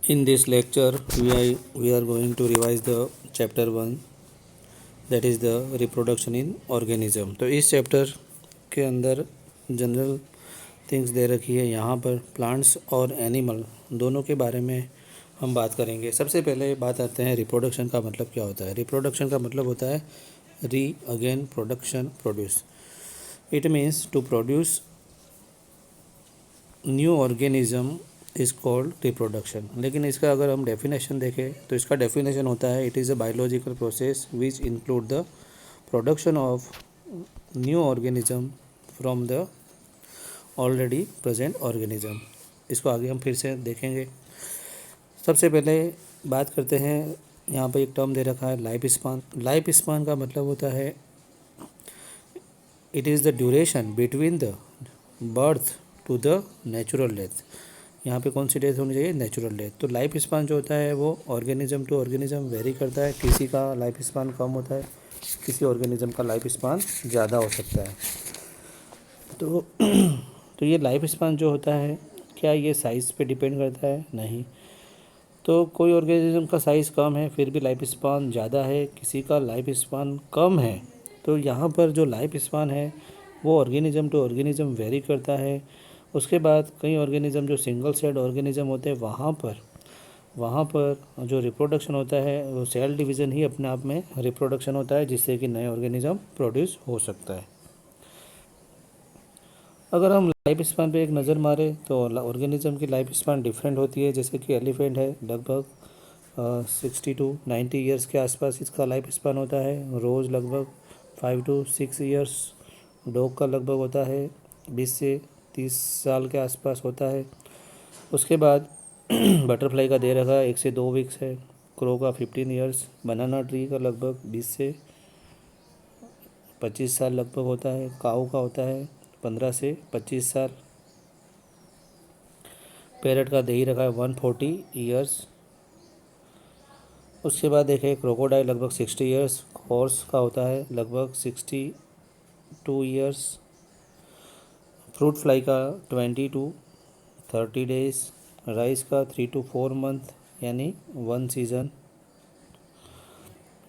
In this lecture, we are going to revise the chapter 1, that is the reproduction in organism. तो इस chapter के अंदर general things they रखी है। यहाँ पर प्लांट्स और एनिमल दोनों के बारे में हम बात करेंगे। सबसे पहले बात आते हैं रिप्रोडक्शन का मतलब क्या होता है। रिप्रोडक्शन का मतलब होता है re again production produce. It means to produce new organism is called reproduction. लेकिन इसका अगर हम डेफिनेशन देखें तो इसका डेफिनेशन होता है it is a biological process which include the production of new organism from the already present organism. इसको आगे हम फिर से देखेंगे। सबसे पहले बात करते हैं, यहाँ पर एक टर्म दे रखा है लाइफ स्पान। लाइफ स्पान का मतलब होता है it is the duration between the birth to the natural death. यहाँ पे कौन सी डेथ होनी चाहिए? Natural death. तो लाइफ स्पान जो होता है वो ऑर्गेनिज्म टू ऑर्गेनिज्म वेरी करता है। किसी का लाइफ स्पान कम होता है, किसी ऑर्गेनिज्म का लाइफ स्पान ज़्यादा हो सकता है। तो ये लाइफ स्पान जो होता है, क्या ये साइज़ पे डिपेंड करता है? नहीं। तो कोई ऑर्गेनिज्म का साइज़ कम है फिर भी लाइफ स्पान ज़्यादा है, किसी का लाइफ स्पान कम है, तो यहाँ पर जो लाइफ स्पान है वो ऑर्गेनिज्म टू ऑर्गेनिज्म वेरी करता है। उसके बाद कई ऑर्गेनिज्म जो सिंगल सेल ऑर्गेनिज्म होते हैं वहाँ पर जो रिप्रोडक्शन होता है वो सेल डिवीज़न ही अपने आप में रिप्रोडक्शन होता है, जिससे कि नए ऑर्गेनिज्म प्रोड्यूस हो सकता है। अगर हम लाइफ स्पान पे एक नज़र मारें तो ऑर्गेनिज्म की लाइफ स्पान डिफरेंट होती है। जैसे कि एलिफेंट है, लगभग 60 टू 90 ईयर्स के आसपास इसका लाइफ स्पान होता है। रोज़ लगभग 5 टू 6 ईयर्स। डॉग का लगभग होता है 20 से 30 साल के आसपास होता है। उसके बाद बटरफ्लाई का दे रखा है 1 से 2 वीक्स है। क्रो का 15 ईयर्स। बनाना ट्री का लगभग 20 से 25 साल लगभग होता है। काऊ का होता है 15 से 25 साल। पैरट का दे ही रखा है 140 ईयर्स। उसके बाद देखें क्रोकोडाइल लगभग 60 ईयर्स। हॉर्स का होता है लगभग 62 ईयर्स। फ्रूट फ्लाई का 20 टू 30 डेज़। राइस का 3 टू 4 मंथ यानी 1 सीज़न।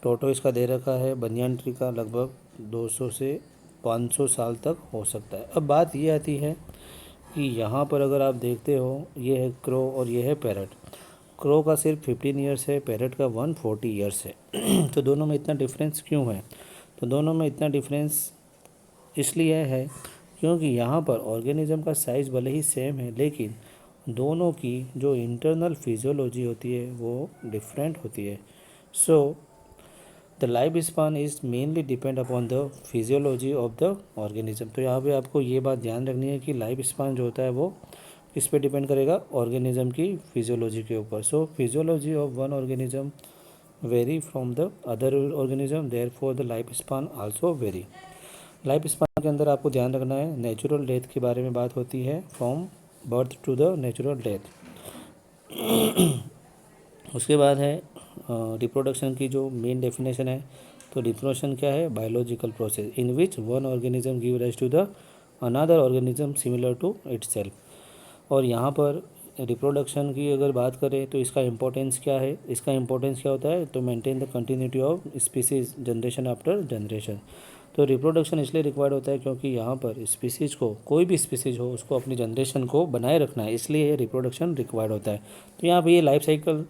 टोटोइस का दे रखा है बनियान ट्री का लगभग 200 से 500 साल तक हो सकता है। अब बात ये आती है कि यहाँ पर अगर आप देखते हो ये है क्रो और ये है पैरट। क्रो का सिर्फ 15 ईयर्स है, पैरट का 140 ईयर्स है। तो दोनों में इतना डिफरेंस क्यों है? तो दोनों में इतना डिफरेंस इसलिए है क्योंकि यहाँ पर ऑर्गेनिज्म का साइज़ भले ही सेम है, लेकिन दोनों की जो इंटरनल फिजियोलॉजी होती है वो डिफरेंट होती है। So the life span is mainly depend upon the physiology of the organism. तो यहाँ पे आपको ये बात ध्यान रखनी है कि लाइफ स्पान जो होता है वो किस पे डिपेंड करेगा? ऑर्गेनिज्म की फिजियोलॉजी के ऊपर। So physiology of one organism vary from the other organism, therefore the life span also vary. Life span के अंदर आपको ध्यान रखना है नेचुरल डेथ के बारे में बात होती है, from birth to the natural death. उसके बाद है रिप्रोडक्शन की जो मेन डेफिनेशन है। तो रिप्रोडक्शन क्या है? Biological process in which one organism give rise to the another organism similar to itself. और यहाँ पर रिप्रोडक्शन की अगर बात करें तो इसका इंपॉर्टेंस क्या है? इसका इंपॉर्टेंस क्या होता है? तो maintain the continuity of species generation after generation. तो रिप्रोडक्शन इसलिए रिक्वायर्ड होता है क्योंकि यहाँ पर स्पीसीज को, कोई भी स्पीसीज हो, उसको अपनी जनरेशन को बनाए रखना है, इसलिए रिप्रोडक्शन रिक्वायर्ड होता है। तो यहाँ पर ये लाइफ साइकिल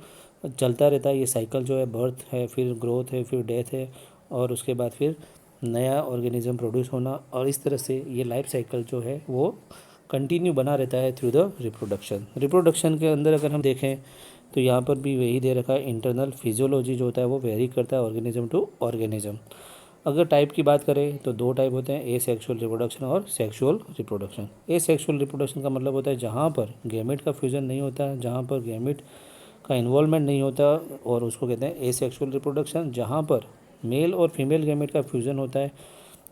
चलता रहता है। ये साइकिल जो है, बर्थ है, फिर ग्रोथ है, फिर डेथ है, और उसके बाद फिर नया ऑर्गेनिज्म प्रोड्यूस होना, और इस तरह से ये लाइफ साइकिल जो है वो कंटिन्यू बना रहता है थ्रू द रिप्रोडक्शन। रिप्रोडक्शन के अंदर अगर हम देखें तो यहाँ पर भी वही दे रखा है, इंटरनल फिजियोलॉजी जो होता है वो वेरी करता है ऑर्गेनिज्म टू ऑर्गेनिज्म। अगर टाइप की बात करें तो 2 टाइप होते हैं, ए सेक्शुअल रिप्रोडक्शन और सेक्शुअल रिप्रोडक्शन। ए सेक्शुअल रिप्रोडक्शन का मतलब होता है जहाँ पर गैमेट का फ्यूजन नहीं होता है, जहाँ पर गैमेट का इन्वॉल्वमेंट नहीं होता, और उसको कहते हैं ए सेक्शुअल रिप्रोडक्शन। जहाँ पर मेल और फीमेल गैमेट का फ्यूज़न होता है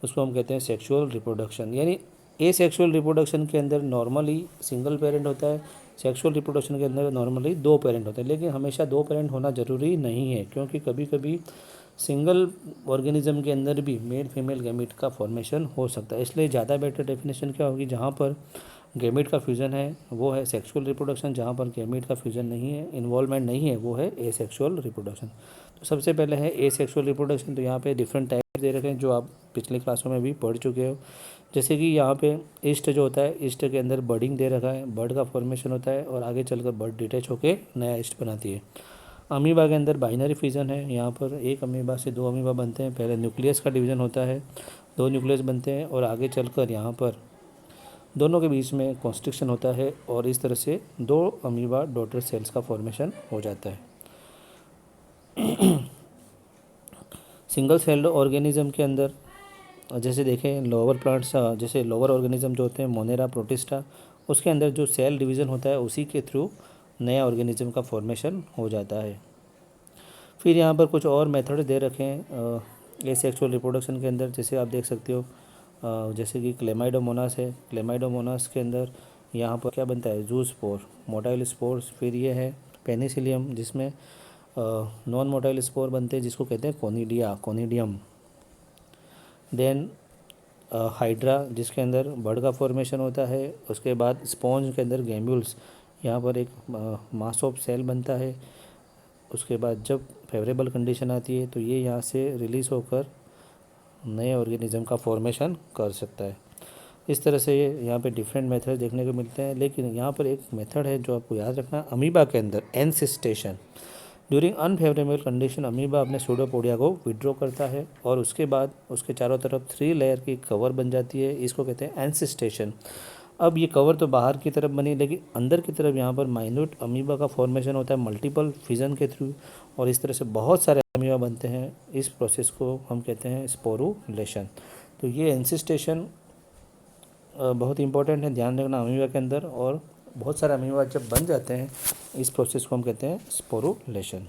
उसको हम कहते हैं सेक्शुअल रिप्रोडक्शन। यानी ए सेक्शुअल रिप्रोडक्शन के अंदर नॉर्मली सिंगल पेरेंट होता है, सेक्शुअल रिप्रोडक्शन के अंदर नॉर्मली 2 पेरेंट होते हैं। लेकिन हमेशा 2 पेरेंट होना ज़रूरी नहीं है, क्योंकि कभी कभी सिंगल ऑर्गेनिज्म के अंदर भी मेल फीमेल गैमेट का फॉर्मेशन हो सकता है। इसलिए ज़्यादा बेटर डेफिनेशन क्या होगी? जहाँ पर गैमीट का फ्यूज़न है वो है सेक्सुअल रिप्रोडक्शन, जहाँ पर गैमीट का फ्यूज़न नहीं है, इन्वॉल्वमेंट नहीं है, वो है एसेक्सुअल रिप्रोडक्शन। तो सबसे पहले है एसेक्सुअल रिप्रोडक्शन। तो यहाँ पे डिफरेंट टाइप दे रखे हैं जो आप पिछले क्लासों में भी पढ़ चुके हो। जैसे कि यहाँ पे ईस्ट जो होता है, ईस्ट के अंदर बर्डिंग दे रखा है, बर्ड का फॉर्मेशन होता है और आगे चलकर बर्ड डिटैच होकर नया ईस्ट बनाती है। अमीबा के अंदर बाइनरी फिजन है, यहाँ पर एक अमीबा से दो अमीबा बनते हैं। पहले न्यूक्लियस का डिवीज़न होता है, दो न्यूक्लियस बनते हैं और आगे चलकर यहाँ पर दोनों के बीच में कॉन्स्ट्रिक्शन होता है और इस तरह से दो अमीबा डॉटर सेल्स का फॉर्मेशन हो जाता है। सिंगल सेल्ड ऑर्गेनिज्म के अंदर जैसे देखें लोअर प्लांट्स, जैसे लोअर ऑर्गेनिज्म जो होते हैं मोनेरा प्रोटिस्टा, उसके अंदर जो सेल डिवीज़न होता है उसी के थ्रू नया ऑर्गेनिज्म का फॉर्मेशन हो जाता है। फिर यहाँ पर कुछ और मेथड दे रखे हैं एसेक्सुअल रिप्रोडक्शन के अंदर, जैसे आप देख सकते हो जैसे कि क्लेमाइडोमोनास है। क्लेमाइडोमोनास के अंदर यहाँ पर क्या बनता है, जू स्पोर, मोटाइल स्पोर्स। फिर ये है पेनिसिलियम जिसमें नॉन मोटाइल स्पोर बनते हैं जिसको कहते हैं कोनिडियम। देन हाइड्रा जिसके अंदर बर्ड का फॉर्मेशन होता है। उसके बाद स्पॉन्ज के अंदर गैम्यूल्स, यहाँ पर एक मास ऑफ सेल बनता है। उसके बाद जब फेवरेबल कंडीशन आती है तो ये यहाँ से रिलीज़ होकर नए ऑर्गेनिज्म का फॉर्मेशन कर सकता है। इस तरह से यहाँ पे डिफरेंट मेथड देखने को मिलते हैं, लेकिन यहाँ पर एक मेथड है जो आपको याद रखना है अमीबा के अंदर, एनसिस्टेशन। ड्यूरिंग अनफेवरेबल कंडीशन अमीबा अपने सूडोपोडिया को विड्रॉ करता है और उसके बाद उसके चारों तरफ 3 लेयर की कवर बन जाती है, इसको कहते हैं एनसिस्टेशन। अब ये कवर तो बाहर की तरफ बनी, लेकिन अंदर की तरफ यहाँ पर माइन्यूट अमीबा का फॉर्मेशन होता है मल्टीपल फिजन के थ्रू और इस तरह से बहुत सारे अमीबा बनते हैं। इस प्रोसेस को हम कहते हैं स्पोरुलेशन। तो ये एनसिस्टेशन बहुत इंपॉर्टेंट है, ध्यान रखना अमीबा के अंदर। और बहुत सारे अमीबा जब बन जाते हैं इस प्रोसेस को हम कहते हैं स्पोरुलेशन।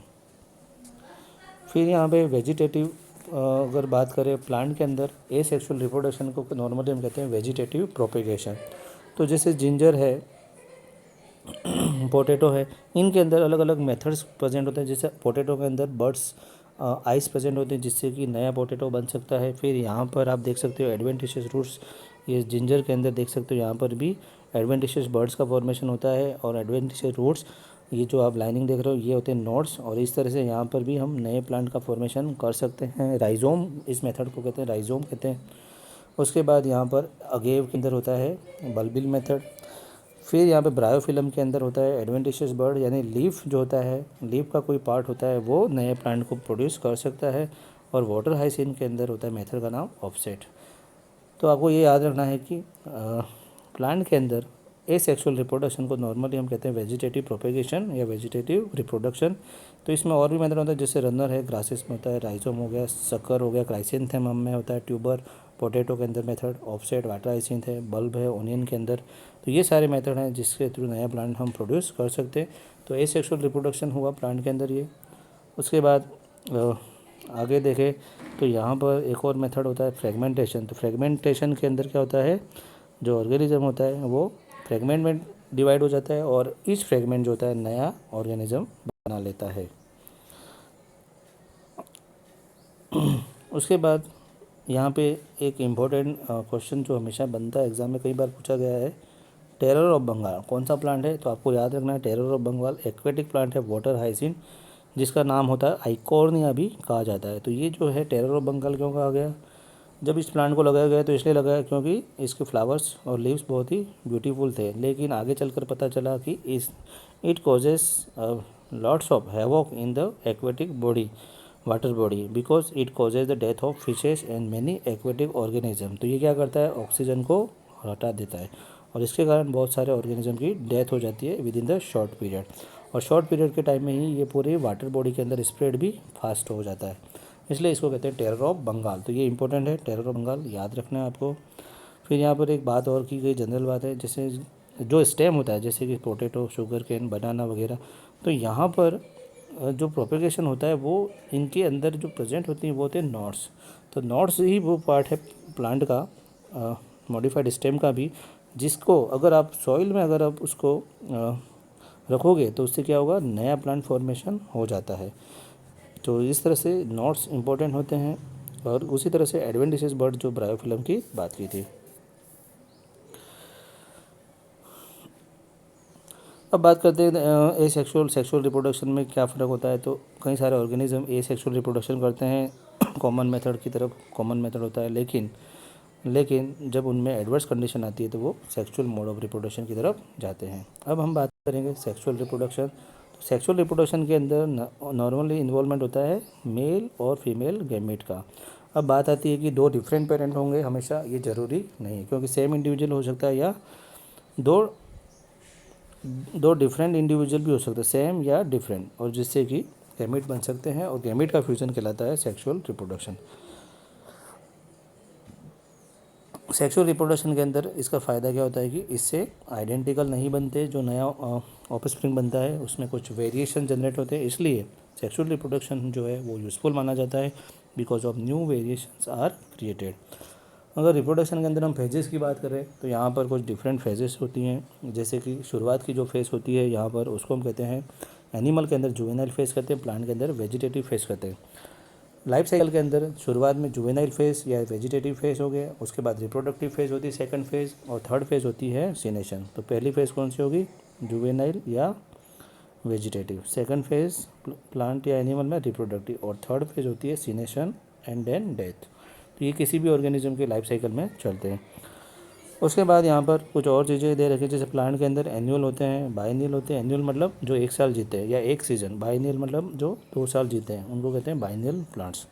फिर यहाँ पे वेजिटेटिव अगर बात करें प्लांट के अंदर एसेक्सुअल रिप्रोडक्शन को नॉर्मली हम कहते हैं वेजिटेटिव प्रोपेगेशन। तो जैसे जिंजर है, पोटैटो है, इनके अंदर अलग अलग मेथड्स प्रेजेंट होते हैं। जैसे पोटैटो के अंदर बर्ड्स आइस प्रेजेंट होते हैं जिससे कि नया पोटैटो बन सकता है। फिर यहाँ पर आप देख सकते हो एडवेंटिशियस रूट्स, ये जिंजर के अंदर देख सकते हो यहाँ पर भी एडवेंटिशियस बर्ड्स का फॉर्मेशन होता है और एडवेंटिशियस रूट्स, ये जो आप लाइनिंग देख रहे हो ये होते हैं नोड्स और इस तरह से यहाँ पर भी हम नए प्लांट का फॉर्मेशन कर सकते हैं। राइजोम, इस मेथड को कहते हैं राइजोम कहते हैं। उसके बाद यहाँ पर अगेव के अंदर होता है बल्बिल मेथड। फिर यहाँ पे ब्रायोफिलम के अंदर होता है एडवेंटिशियस बर्ड, यानी लीफ जो होता है, लीफ का कोई पार्ट होता है वो नए प्लांट को प्रोड्यूस कर सकता है। और वाटर हाइसिन के अंदर होता है मेथड का नाम ऑफसेट। तो आपको ये याद रखना है कि प्लांट के अंदर एसेक्सुअल रिप्रोडक्शन को नॉर्मली हम कहते हैं वेजिटेटिव प्रोपेगेशन या वेजिटेटिव रिप्रोडक्शन। तो इसमें और भी मेथड होता है, जैसे रनर है, ग्रासेस में होता है, राइजोम हो गया, सकर हो गया, क्राइसेंथेमम में होता है, ट्यूबर, पोटैटो के अंदर मेथड ऑफसेट, वाटर हाइसिंथ है, बल्ब है, ओनियन के अंदर। तो ये सारे मेथड हैं जिसके थ्रू नया प्लांट हम प्रोड्यूस कर सकते हैं। तो एसेक्सुअल रिप्रोडक्शन हुआ प्लांट के अंदर ये। उसके बाद आगे देखें तो यहाँ पर एक और मेथड होता है फ्रेगमेंटेशन। तो फ्रेगमेंटेशन के अंदर क्या होता है, जो ऑर्गेनिज्म होता है वो फ्रेगमेंट में डिवाइड हो जाता है और ईच फ्रेगमेंट जो होता है नया ऑर्गेनिज्म बना लेता है। उसके बाद यहाँ पे एक इम्पोर्टेंट क्वेश्चन जो हमेशा बनता है एग्जाम में, कई बार पूछा गया है, टेरर ऑफ बंगाल कौन सा प्लांट है। तो आपको याद रखना है terror of Bengal aquatic plant है, वाटर हाइसिन, जिसका नाम होता है आइकॉर्निया भी कहा जाता है। तो ये जो है टेरर ऑफ बंगाल क्यों कहा गया, जब इस प्लांट को लगाया गया तो इसलिए लगाया क्योंकि इसके फ्लावर्स और लीव्स बहुत ही ब्यूटीफुल थे, लेकिन आगे चलकर पता चला कि it causes lots of havoc in the aquatic body, water body, because it causes the death of fishes and many aquatic organism. तो ये क्या करता है, ऑक्सीजन को हटा देता है और इसके कारण बहुत सारे ऑर्गेनिज्म की डेथ हो जाती है with in the short period. और शॉर्ट पीरियड के टाइम में ही ये पूरे वाटर बॉडी के अंदर स्प्रेड भी फास्ट हो जाता है, इसलिए इसको कहते हैं टेरर ऑफ बंगाल। तो ये इंपॉर्टेंट है, टेरर ऑफ बंगाल याद रखना है आपको। फिर यहाँ पर एक बात और की गई, जनरल बात है, जैसे जो स्टेम होता है जैसे कि पोटैटो, शुगर केन, बनाना वगैरह, तो यहाँ पर जो प्रोपेगेशन होता है वो इनके अंदर जो प्रेजेंट होती हैं वो होते हैं नॉट्स। तो नॉट्स ही वो पार्ट है प्लांट का, मॉडिफाइड स्टेम का भी, जिसको अगर आप सॉइल में अगर आप उसको रखोगे तो उससे क्या होगा, नया प्लांट फॉर्मेशन हो जाता है। तो इस तरह से नॉट्स इंपॉर्टेंट होते हैं। और उसी तरह से एडवेंटिशियस बर्ड जो ब्रायोफिलम की बात की थी। अब बात करते हैं ए सेक्सुअल रिप्रोडक्शन में क्या फ़र्क होता है। तो कई सारे ऑर्गेनिज्म ए सेक्सुअल रिप्रोडक्शन करते हैं कॉमन मेथड की तरफ, कॉमन मेथड होता है, लेकिन जब उनमें एडवर्स कंडीशन आती है तो वो सेक्सुअल मोड ऑफ रिप्रोडक्शन की तरफ जाते हैं। अब हम बात करेंगे सेक्सुअल रिप्रोडक्शन। तो सेक्सुअल रिप्रोडक्शन के अंदर नॉर्मली इन्वॉल्वमेंट होता है मेल और फीमेल गैमेट का। अब बात आती है कि दो डिफरेंट पेरेंट होंगे हमेशा, ये ज़रूरी नहीं है, क्योंकि सेम इंडिविजुअल हो सकता है या दो दो डिफरेंट इंडिविजुअल भी हो सकते हैं, सेम या डिफरेंट, और जिससे कि गैमेट बन सकते हैं, और गैमेट का फ्यूजन कहलाता है सेक्सुअल रिप्रोडक्शन। सेक्सुअल रिप्रोडक्शन के अंदर इसका फ़ायदा क्या होता है कि इससे आइडेंटिकल नहीं बनते, जो नया ऑफस्प्रिंग बनता है उसमें कुछ वेरिएशन जनरेट होते हैं, इसलिए सेक्सुअल रिप्रोडक्शन जो है वो यूज़फुल माना जाता है, because of new variations are created. अगर रिप्रोडक्शन के अंदर हम फेजेस की बात करें तो यहाँ पर कुछ डिफरेंट फेजेस होती हैं, जैसे कि शुरुआत की जो फेज़ होती है यहाँ पर उसको हम कहते हैं, एनिमल के अंदर जुवेनाइल फेज़ कहते हैं, प्लांट के अंदर वेजिटेटिव फेज़ कहते हैं। लाइफ साइकिल के अंदर शुरुआत में जुवेनाइल फेज़ या वेजिटेटिव फेज़ हो गया, उसके बाद रिप्रोडक्टिव फेज़ होती है सेकंड फेज़, और थर्ड फेज़ होती है सीनेशन। तो पहली फेज़ कौन सी होगी, जुवेनाइल या वेजिटेटिव, सेकंड फेज़ प्लांट या एनिमल में रिप्रोडक्टिव, और थर्ड फेज़ होती है सीनेशन एंड देन डेथ। तो ये किसी भी ऑर्गेनिज्म के लाइफ साइकिल में चलते हैं। उसके बाद यहाँ पर कुछ और चीज़ें दे रखी है, जैसे प्लांट के अंदर एनुअल होते हैं, बाइनियल होते हैं। एनुअल मतलब जो एक साल जीते हैं या एक सीज़न, बाइनियल मतलब जो 2 साल जीते हैं, उनको कहते हैं बाइनियल प्लांट्स।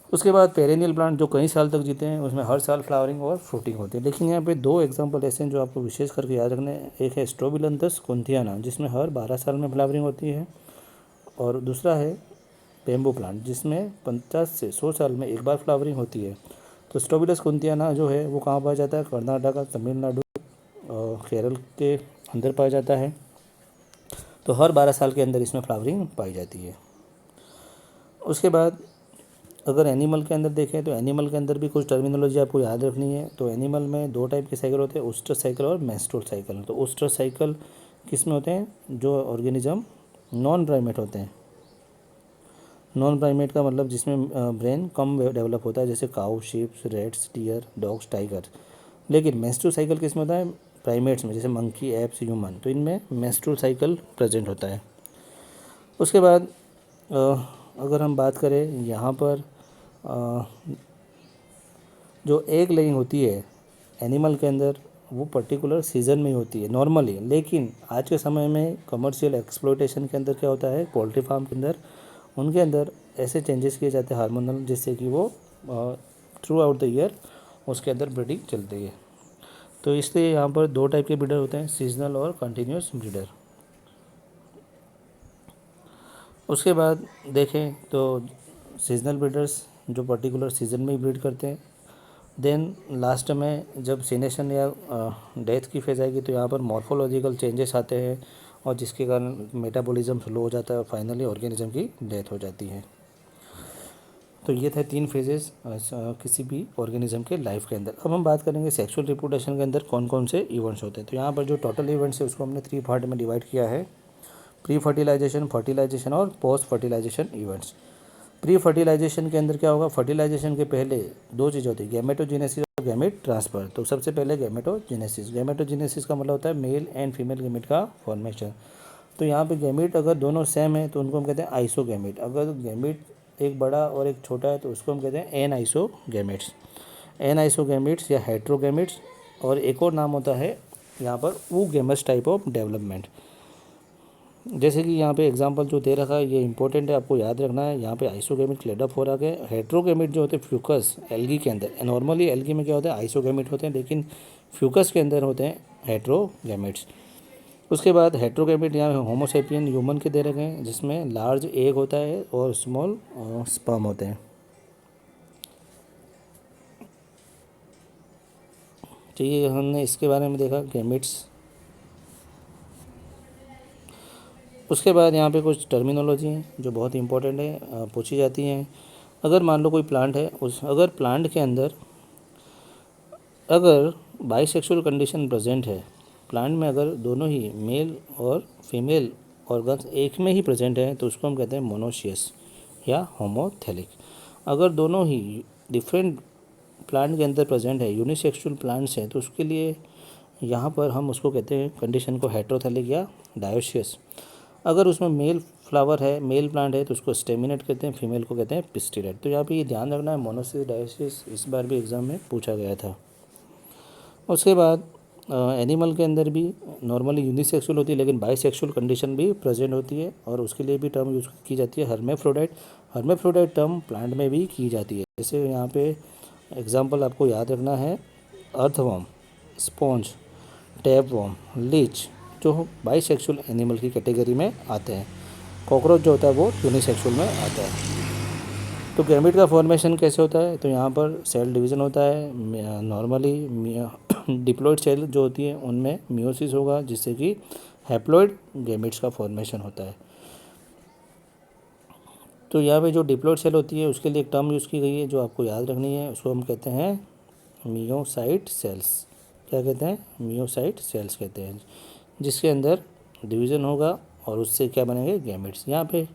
उसके बाद पेरेनियल प्लांट जो कई साल तक जीते हैं, उसमें हर साल फ्लावरिंग और फ्रूटिंग होती है। लेकिन यहाँ पे 2 एग्जांपल ऐसे हैं जो आपको विशेष करके याद रखने हैं। एक है स्ट्रोबिलंथस कुंथियाना, जिसमें हर 12 साल में फ्लावरिंग होती है, और दूसरा है बेम्बू प्लांट, जिसमें 50 से 100 साल में एक बार फ्लावरिंग होती है। तो स्ट्रोबिलस कुंथियाना जो है वो कहाँ पाया जाता है, कर्नाटक, तमिलनाडु और केरल के अंदर पाया जाता है। तो हर 12 साल के अंदर इसमें फ्लावरिंग पाई जाती है। उसके बाद अगर एनिमल के अंदर देखें तो एनिमल के अंदर भी कुछ टर्मिनोलॉजी आपको याद रखनी है। तो एनिमल में 2 टाइप के साइकिल होते हैं, ओस्ट्रस साइकिल और मेंस्ट्रुअल साइकिल। तो ओस्ट्रस साइकिल किस में होते हैं, जो ऑर्गेनिज्म नॉन प्राइमेट होते हैं। नॉन प्राइमेट का मतलब जिसमें ब्रेन कम डेवलप होता है, जैसे cow, sheeps, rats, deer, dogs, tiger. लेकिन मेंस्ट्रुअल साइकिल किस में होता है, प्राइमेट्स में, जैसे मंकी, एप्स, ह्यूमन। तो इनमें मेंस्ट्रुअल साइकिल प्रेजेंट होता है। उसके बाद अगर हम बात करें यहाँ पर जो एग लेइंग होती है एनिमल के अंदर, वो पर्टिकुलर सीज़न में ही होती है नॉर्मली। लेकिन आज के समय में कमर्शियल एक्सप्लॉयटेशन के अंदर क्या होता है, पोल्ट्री फार्म के अंदर उनके अंदर ऐसे चेंजेस किए जाते हैं हार्मोनल, जिससे कि वो थ्रू आउट द ईयर उसके अंदर ब्रीडिंग चलती है। तो इसलिए यहाँ पर 2 टाइप के ब्रीडर होते हैं, सीजनल और कंटिन्यूस ब्रीडर। उसके बाद देखें तो सीजनल ब्रीडर्स जो पर्टिकुलर सीज़न में ही ब्रीड करते हैं। देन लास्ट में जब सीनेशन या डेथ की फेज़ आएगी तो यहाँ पर मॉर्फोलॉजिकल चेंजेस आते हैं, और जिसके कारण मेटाबॉलिज्म स्लो हो जाता है और फाइनली ऑर्गेनिज्म की डेथ हो जाती है। तो ये थे 3 फेजेस किसी भी ऑर्गेनिज्म के लाइफ के अंदर। अब हम बात करेंगे सेक्सुअल रिप्रोडक्शन के अंदर कौन कौन से इवेंट्स होते हैं। तो यहाँ पर जो टोटल इवेंट्स है उसको हमने 3 पार्ट में डिवाइड किया है, प्री फर्टिलाइजेशन, फर्टिलाइजेशन और post fertilisation events. Pre fertilisation के अंदर क्या होगा, फर्टिलाइजेशन के पहले 2 चीज़ होती है, गैमेटोजेनेसिस और गैमेट ट्रांसफ़र। तो सबसे पहले गैमेटोजेनेसिस। गैमेटोजेनेसिस का मतलब होता है मेल एंड फीमेल गैमेट का फॉर्मेशन। तो यहाँ पे गैमेट अगर दोनों सेम है तो उनको हम कहते हैं आइसोगैमेट। अगर गैमेट एक बड़ा और एक छोटा है तो उसको हम कहते हैं एन आइसोगैमेट्स। एन आइसोगैमेट्स या हेट्रोगैमेट्स। और एक और नाम होता है यहाँ पर ऊगैमस टाइप ऑफ डेवलपमेंट। जैसे कि यहाँ पे एग्जांपल जो दे रखा है ये इंपॉर्टेंट है, आपको याद रखना है। यहाँ पे आइसोगैमेट क्लेडोफोरा के, हेट्रोगैमेट जो होते हैं फ्यूकस एल्गी के अंदर। नॉर्मली एल्गी में क्या होता है, आइसोगैमेट होते हैं, लेकिन फ्यूकस के अंदर होते हैं हेट्रोगैमेट्स। उसके बाद हेट्रोगैमेट यहाँ होमोसेपियन ह्यूमन के दे रखे हैं, जिसमें लार्ज एग होता है और स्मॉल स्पर्म होते हैं। तो ये हमने इसके बारे में देखा गैमेट्स। उसके बाद यहाँ पे कुछ टर्मिनोलॉजी हैं जो बहुत इंपॉर्टेंट है, पूछी जाती हैं। अगर मान लो कोई प्लांट है, अगर प्लांट के अंदर अगर बाइसेक्सुअल कंडीशन प्रेजेंट है, प्लांट में अगर दोनों ही मेल और फीमेल ऑर्गन्स एक में ही प्रेजेंट हैं, तो उसको हम कहते हैं मोनोशियस या होमोथेलिक। अगर दोनों ही डिफरेंट प्लांट के अंदर प्रेजेंट है, यूनिसेक्सुअल प्लांट्स हैं, तो उसके लिए यहाँ पर हम उसको कहते हैं कंडीशन को हेटेरोथैलिक या डायोसियस। अगर उसमें मेल फ्लावर है, मेल प्लांट है, तो उसको स्टेमिनेट कहते हैं, फीमेल को कहते हैं पिस्टिलेट। तो यहाँ पे ये ध्यान रखना है, मोनोसिस डायोसिस इस बार भी एग्ज़ाम में पूछा गया था। उसके बाद एनिमल के अंदर भी नॉर्मली यूनिसेक्सुअल होती है, लेकिन बाइसेक्सुअल कंडीशन भी प्रेजेंट होती है, और उसके लिए भी टर्म यूज़ की जाती है हर्मेफ्रोडाइट। हर्मेफ्रोडाइट टर्म प्लांट में भी की जाती है। जैसे यहाँ पे एग्जांपल आपको याद रखना है, अर्थवर्म, स्पॉन्ज, टैपवर्म, लीच, जो बाइसेक्सुअल एनिमल की कैटेगरी में आते हैं। कॉकरोच जो होता है वो यूनिसेक्सुअल में आता है। तो गैमेट का फॉर्मेशन कैसे होता है, तो यहाँ पर सेल डिवीज़न होता है। नॉर्मली डिप्लॉइड सेल जो होती है उनमें मियोसिस होगा, जिससे कि हैप्लॉइड गैमेट्स का फॉर्मेशन होता है। तो यहाँ पे जो डिप्लॉइड सेल होती है उसके लिए एक टर्म यूज़ की गई है जो आपको याद रखनी है, उसको हम कहते हैं मियोसाइट सेल्स। क्या कहते हैं? मियोसाइट सेल्स कहते हैं, जिसके अंदर डिवीज़न होगा और उससे क्या बनेंगे? गैमेट्स। यहाँ पे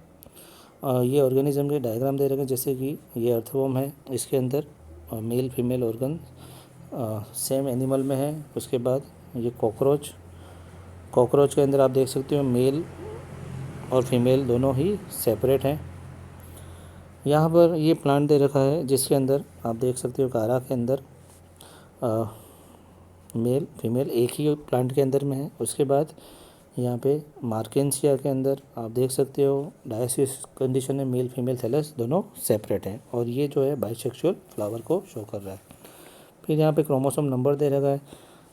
ये ऑर्गेनिज्म के डायग्राम दे रखे हैं, जैसे कि ये अर्थवर्म है, इसके अंदर male female organ same animal में है। उसके बाद ये कॉकरोच, कॉकरोच के अंदर आप देख सकते हो मेल और फीमेल दोनों ही सेपरेट हैं। यहाँ पर ये प्लांट दे रखा है जिसके अंदर आप देख सकते हो कारा के अंदर मेल फीमेल एक ही प्लांट के अंदर में है। उसके बाद यहाँ पे मार्केंसिया के अंदर आप देख सकते हो डायोसिस कंडीशन है, मेल फीमेल थैलस दोनों सेपरेट हैं, और ये जो है बाइसेक्सुअल फ्लावर को शो कर रहा है। फिर यहाँ पे क्रोमोसोम नंबर दे रखा है,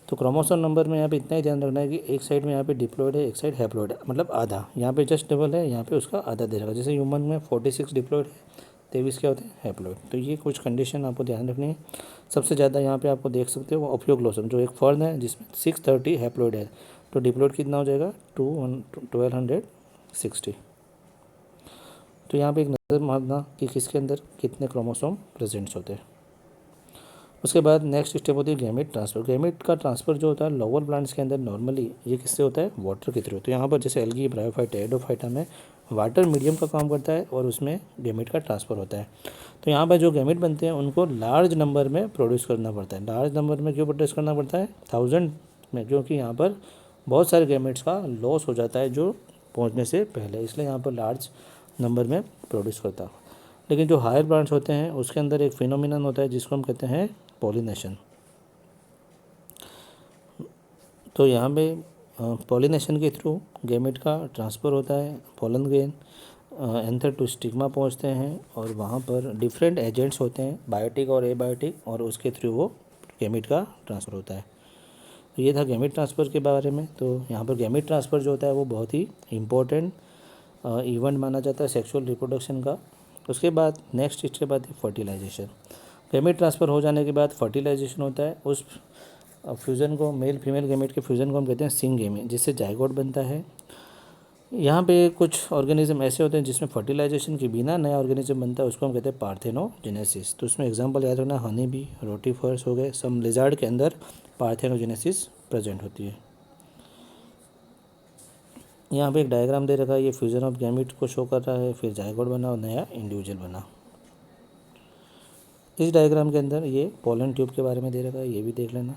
तो क्रोमोसोम नंबर में यहाँ पे इतना ही ध्यान रखना है कि एक साइड में यहाँ पे डिप्लॉइड है, एक साइड हैप्लॉइड है, मतलब आधा। यहाँ पे जस्ट डबल है, यहाँ पे उसका आधा दे रखा है। जैसे ह्यूमन में 46 डिप्लॉइड है, 23 क्या होते हैं? हैप्लॉइड। तो ये कुछ कंडीशन आपको ध्यान रखनी है। सबसे ज़्यादा यहाँ पे आपको देख सकते हो ओफियोग्लोसम, जो एक फर्न है जिसमें 630 हैप्लॉइड है, तो डिप्लॉइड कितना हो जाएगा? 1260। तो यहाँ पे एक नज़र मारना कि किसके अंदर कितने क्रोमोसोम प्रेजेंट्स होते हैं। उसके बाद नेक्स्ट स्टेप होती है गैमेट ट्रांसफ़र। गैमेट का ट्रांसफ़र जो होता है लोअर प्लांट्स के अंदर नॉर्मली ये किससे होता है? वाटर के थ्रू। तो यहाँ पर जैसे एल्गी, ब्रायोफाइटा, एडोफाइटा में वाटर मीडियम का काम करता है और उसमें गैमेट का ट्रांसफ़र होता है। तो यहाँ पर जो गैमेट बनते हैं उनको लार्ज नंबर में प्रोड्यूस करना पड़ता है। लार्ज नंबर में क्यों प्रोड्यूस करना पड़ता है? 1000 में, क्योंकि यहाँ पर बहुत सारे गैमेट्स का लॉस हो जाता है जो पहुँचने से पहले, इसलिए यहाँ पर लार्ज नंबर में प्रोड्यूस करता है। लेकिन जो हायर प्लांट्स होते हैं उसके अंदर एक फिनोमिनन होता है जिसको हम कहते हैं पॉलिनेशन। तो यहाँ पे पॉलिनेशन के थ्रू गैमेट का ट्रांसफ़र होता है। Pollen grain anther to stigma पहुँचते हैं और वहाँ पर डिफरेंट एजेंट्स होते हैं, बायोटिक और एबायोटिक, और उसके थ्रू वो गैमेट का ट्रांसफ़र होता है। तो ये था गैमेट ट्रांसफ़र के बारे में। तो यहाँ पर गैमेट ट्रांसफ़र जो होता है वो बहुत ही इम्पोर्टेंट इवेंट माना जाता है सेक्सुअल रिप्रोडक्शन का। उसके बाद नेक्स्ट स्टेप आती है फर्टिलाइजेशन। गैमेट ट्रांसफ़र हो जाने के बाद फर्टिलाइजेशन होता है। उस फ्यूज़न को, मेल फीमेल गैमेट के फ्यूज़न को हम कहते हैं सिंगेमी, जिससे जाइगोट बनता है। यहाँ पे कुछ ऑर्गेनिज्म ऐसे होते हैं जिसमें फर्टिलाइजेशन के बिना नया ऑर्गेनिज्म बनता है, उसको हम कहते हैं पार्थेनोजेनेसिस। तो उसमें एग्जांपल याद रखना, हनी बी, रोटीफर्स हो गए, सम लिजार्ड के अंदर पार्थेनोजेनेसिस प्रेजेंट होती है। यहाँ पे एक डायग्राम दे रखा है, ये फ्यूज़न ऑफ गैमेट को शो कर रहा है, फिर जाइगोट बना और नया इंडिविजुअल बना। इस डायग्राम के अंदर ये पोलन ट्यूब के बारे में दे रखा है, ये भी देख लेना।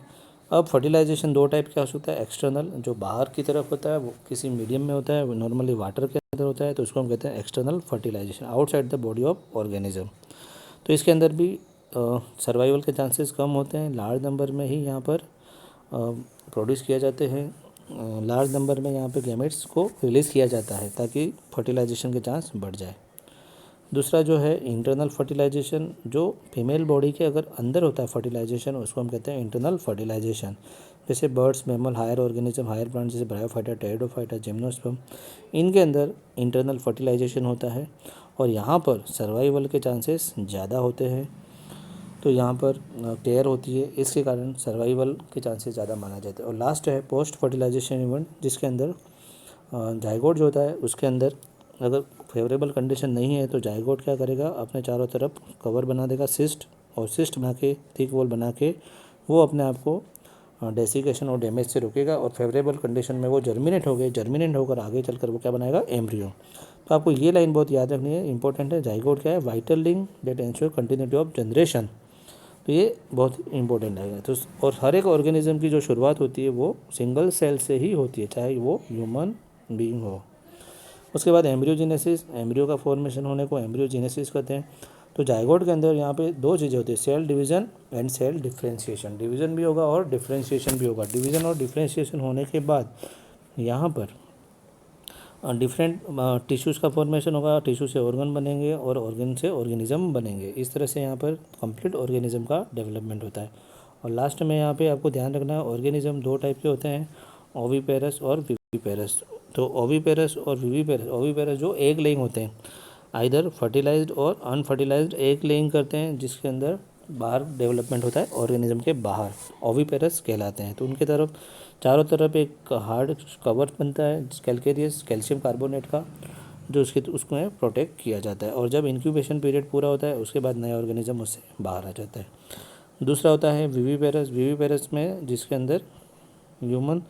अब फर्टिलाइजेशन दो टाइप का हो सकता है, एक्सटर्नल जो बाहर की तरफ होता है, वो किसी मीडियम में होता है, नॉर्मली वाटर के अंदर होता है, तो उसको हम कहते हैं external fertilisation, outside the body of organism. तो इसके अंदर भी सर्वाइवल के चांसेस कम होते हैं, लार्ज नंबर में ही यहाँ पर प्रोड्यूस किया जाते हैं, लार्ज नंबर में यहाँ पे गैमेट्स को रिलीज़ किया जाता है ताकि फर्टिलाइजेशन के चांस बढ़ जाए। दूसरा जो है इंटरनल फर्टिलाइजेशन, जो फीमेल बॉडी के अगर अंदर होता है फर्टिलाइजेशन, उसको हम कहते हैं इंटरनल फर्टिलाइजेशन। जैसे birds, mammal, higher organism, higher plant जैसे ब्रायोफाइटा, टेरिडोफाइटा, जिम्नोस्पर्म, इनके अंदर इंटरनल फर्टिलाइजेशन होता है और यहाँ पर सर्वाइवल के चांसेस ज़्यादा होते हैं। तो यहाँ पर केयर होती है, इसके कारण सर्वाइवल के चांसेस ज़्यादा माना जाता है। और लास्ट है पोस्ट फर्टिलाइजेशन इवेंट, जिसके अंदर जाइगोट जो होता है उसके अंदर अगर फेवरेबल कंडीशन नहीं है तो जाइगोट क्या करेगा, अपने चारों तरफ कवर बना देगा, सिस्ट, और सिस्ट बना के, थिक वॉल बना के वो अपने आप को डेसिकेशन और डैमेज से रोकेगा, और फेवरेबल कंडीशन में वो जर्मिनेट होकर आगे चलकर वो क्या बनाएगा, एम्ब्रियो। तो आपको ये लाइन बहुत याद रखनी है, इंपॉर्टेंट है। जाइगोट क्या है? Vital link that ensure continuity of generation. तो ये बहुत इंपॉर्टेंट है। तो और हर एक ऑर्गेनिज्म की जो शुरुआत होती है वो सिंगल सेल से ही होती है, चाहे वो ह्यूमन बीइंग हो। उसके बाद एम्ब्रियोजेनेसिस, एम्ब्रियो का फॉर्मेशन होने को एम्ब्रियोजेनेसिस कहते हैं। तो जाइगोट के अंदर यहाँ पे दो चीज़ें होती है, cell division and cell differentiation. Division भी होगा और डिफ्रेंशिएशन भी होगा। डिवीज़न और डिफ्रेंशिएशन होने के बाद यहाँ पर डिफरेंट टिश्यूज़ का फॉर्मेशन होगा, टिश्यू से ऑर्गन बनेंगे और ऑर्गन से ऑर्गेनिज्म बनेंगे। इस तरह से यहाँ पर कंप्लीट ऑर्गेनिज्म का डेवलपमेंट होता है। और लास्ट में यहाँ पे आपको ध्यान रखना है, ऑर्गेनिज्म दो टाइप के होते हैं, ओविपेरस और विविपेरस। तो ओविपेरस और विविपेरस, ओविपेरस जो एग लेइंग होते हैं, आइदर फर्टिलाइज्ड और अनफर्टिलाइज्ड एग लेइंग करते हैं, जिसके अंदर बाहर डेवलपमेंट होता है ऑर्गेनिज्म के बाहर, ओविपेरस कहलाते हैं। तो उनके तरफ चारों तरफ एक हार्ड कवर बनता है कैल्केरियस कैल्शियम कार्बोनेट का, जो उसको प्रोटेक्ट किया जाता है। और जब इंक्यूबेशन पीरियड पूरा होता है उसके बाद नया ऑर्गेनिज्म उससे बाहर आ जाता है। दूसरा होता है विविपेरस। विविपेरस में जिसके अंदर ह्यूमन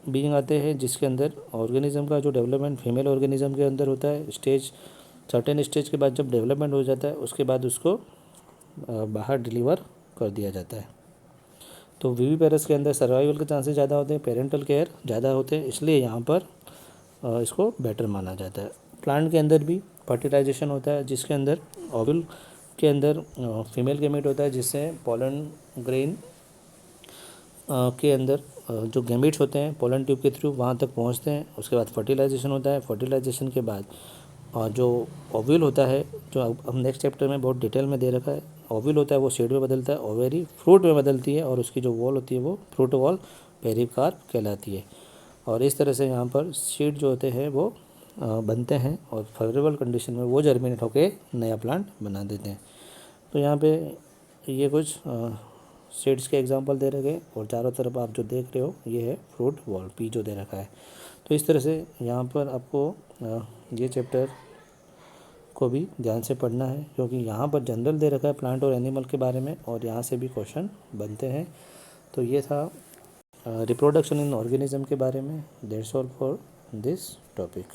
बीइंग आते हैं, जिसके अंदर ऑर्गेनिज्म का जो डेवलपमेंट फीमेल ऑर्गेनिज्म के अंदर होता है, स्टेज सर्टेन स्टेज के बाद जब डेवलपमेंट हो जाता है उसके बाद उसको बाहर डिलीवर कर दिया जाता है। तो विविपेरस के अंदर सर्वाइवल के चांसेस ज़्यादा होते हैं, पेरेंटल केयर ज़्यादा होते हैं, इसलिए यहाँ पर इसको बेटर माना जाता है। प्लांट के अंदर भी फर्टिलाइजेशन होता है, जिसके अंदर ओवल के अंदर फीमेल गैमेट होता है, जिससे पोलन ग्रेन के अंदर जो गैमेट्स होते हैं पोलन ट्यूब के थ्रू वहाँ तक पहुँचते हैं। उसके बाद फर्टिलाइजेशन होता है। फर्टिलाइजेशन के बाद जो ओव्यूल होता है, जो हम नेक्स्ट चैप्टर में बहुत डिटेल में दे रखा है, ओव्यूल होता है वो सीड में बदलता है, ओवेरी फ्रूट में बदलती है, और उसकी जो वॉल होती है वो फ्रूट वॉल पेरिकार्प कहलाती है। और इस तरह से यहाँ पर सीड जो होते हैं वो बनते हैं और फेवरेबल कंडीशन में वो जर्मिनेट होकर नया प्लांट बना देते हैं। तो यहाँ पे ये कुछ सीड्स के एग्जांपल दे रखे, और चारों तरफ आप जो देख रहे हो ये है फ्रूट वॉल, पी जो दे रखा है। तो इस तरह से यहाँ पर आपको ये चैप्टर को भी ध्यान से पढ़ना है, क्योंकि यहाँ पर जनरल दे रखा है प्लांट और एनिमल के बारे में, और यहाँ से भी क्वेश्चन बनते हैं। तो ये था रिप्रोडक्शन इन ऑर्गेनिज्म के बारे में। That's all for this topic.